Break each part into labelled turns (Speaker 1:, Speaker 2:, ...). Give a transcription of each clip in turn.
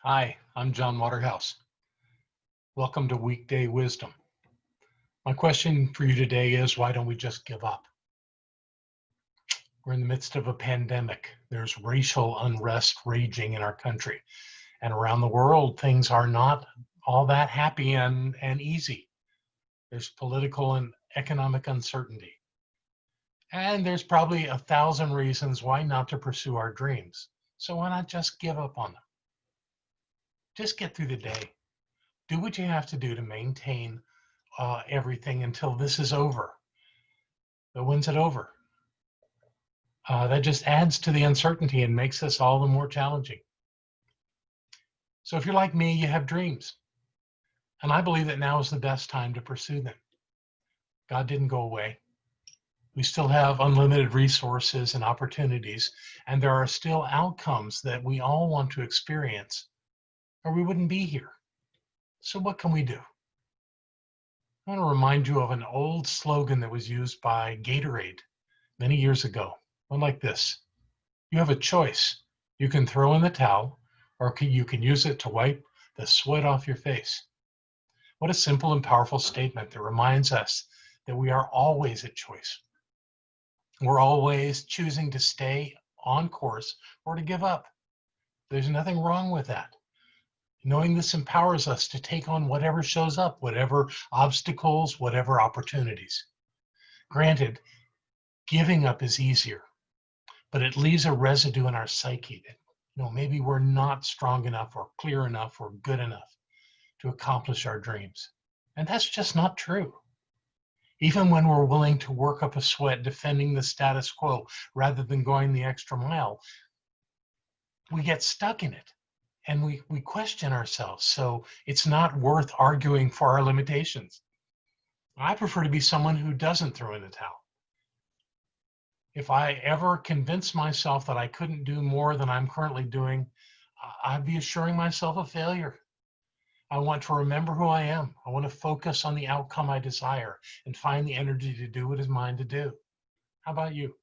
Speaker 1: Hi, I'm John Waterhouse. Welcome to Weekday Wisdom. My question for you today is, why don't we just give up? We're in the midst of a pandemic. There's racial unrest raging in our country. And around the world, things are not all that happy and easy. There's political and economic uncertainty. And there's probably 1,000 reasons why not to pursue our dreams. So why not just give up on them? Just get through the day. Do what you have to do to maintain everything until this is over. But when's it over? That just adds to the uncertainty and makes this all the more challenging. So if you're like me, you have dreams. And I believe that now is the best time to pursue them. God didn't go away. We still have unlimited resources and opportunities, and there are still outcomes that we all want to experience, or we wouldn't be here. So what can we do? I want to remind you of an old slogan that was used by Gatorade many years ago. One like this: you have a choice. You can throw in the towel, or you can use it to wipe the sweat off your face. What a simple and powerful statement that reminds us that we are always at choice. We're always choosing to stay on course or to give up. There's nothing wrong with that. Knowing this empowers us to take on whatever shows up, whatever obstacles, whatever opportunities. Granted, giving up is easier, but it leaves a residue in our psyche that, maybe we're not strong enough or clear enough or good enough to accomplish our dreams. And that's just not true. Even when we're willing to work up a sweat defending the status quo rather than going the extra mile, we get stuck in it and we question ourselves. So it's not worth arguing for our limitations. I prefer to be someone who doesn't throw in the towel. If I ever convince myself that I couldn't do more than I'm currently doing, I'd be assuring myself of failure. I want to remember who I am. I want to focus on the outcome I desire and find the energy to do what is mine to do. How about you?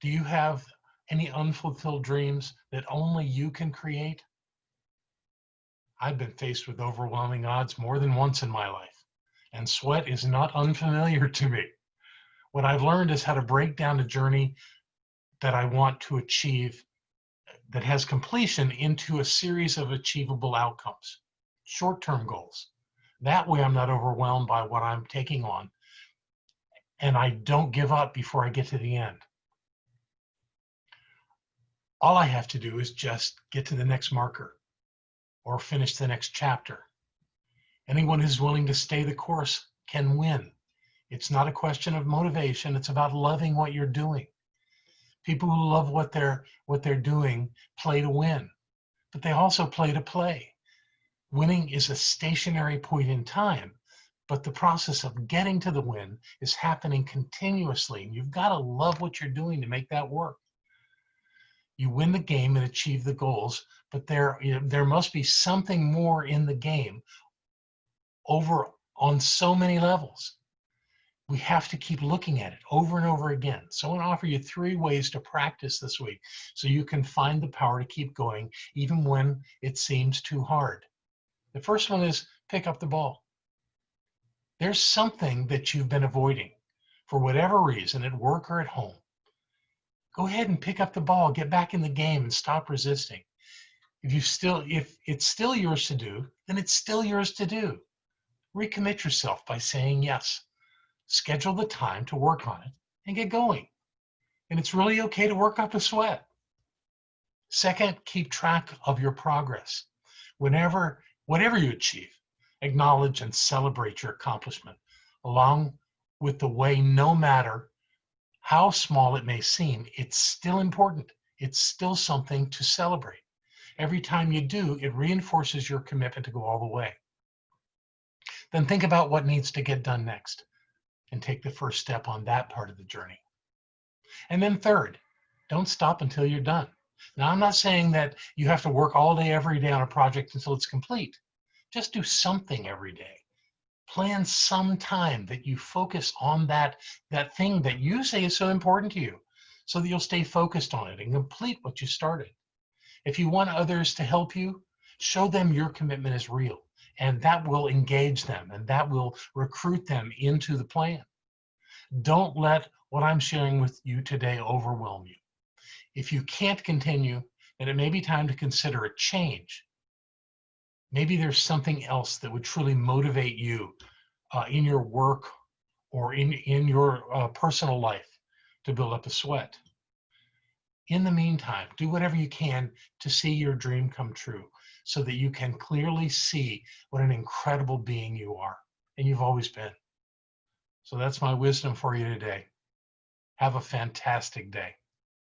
Speaker 1: Do you have any unfulfilled dreams that only you can create? I've been faced with overwhelming odds more than once in my life, and sweat is not unfamiliar to me. What I've learned is how to break down a journey that I want to achieve that has completion into a series of achievable outcomes, short-term goals. That way I'm not overwhelmed by what I'm taking on, and I don't give up before I get to the end. All I have to do is just get to the next marker or finish the next chapter. Anyone who's willing to stay the course can win. It's not a question of motivation. It's about loving what you're doing. People who love what they're doing play to win, but they also play to play. Winning is a stationary point in time, but the process of getting to the win is happening continuously. And you've got to love what you're doing to make that work. You win the game and achieve the goals, but there must be something more in the game over on so many levels. We have to keep looking at it over and over again. So I want to offer you 3 ways to practice this week so you can find the power to keep going even when it seems too hard. The first one is pick up the ball. There's something that you've been avoiding for whatever reason, at work or at home. Go ahead and pick up the ball, get back in the game and stop resisting. If it's still yours to do, then it's still yours to do. Recommit yourself by saying yes. Schedule the time to work on it and get going. And it's really okay to work up a sweat. Second, keep track of your progress. Whatever you achieve, acknowledge and celebrate your accomplishment, along with the way, no matter how small it may seem, it's still important. It's still something to celebrate. Every time you do, it reinforces your commitment to go all the way. Then think about what needs to get done next and take the first step on that part of the journey. And then third, don't stop until you're done. Now, I'm not saying that you have to work all day, every day on a project until it's complete. Just do something every day. Plan some time that you focus on that thing that you say is so important to you, so that you'll stay focused on it and complete what you started. If you want others to help you, show them your commitment is real, and that will engage them and that will recruit them into the plan. Don't let what I'm sharing with you today overwhelm you. If you can't continue, then it may be time to consider a change. Maybe there's something else that would truly motivate you in your work or in your personal life to build up a sweat. In the meantime, do whatever you can to see your dream come true so that you can clearly see what an incredible being you are and you've always been. So that's my wisdom for you today. Have a fantastic day.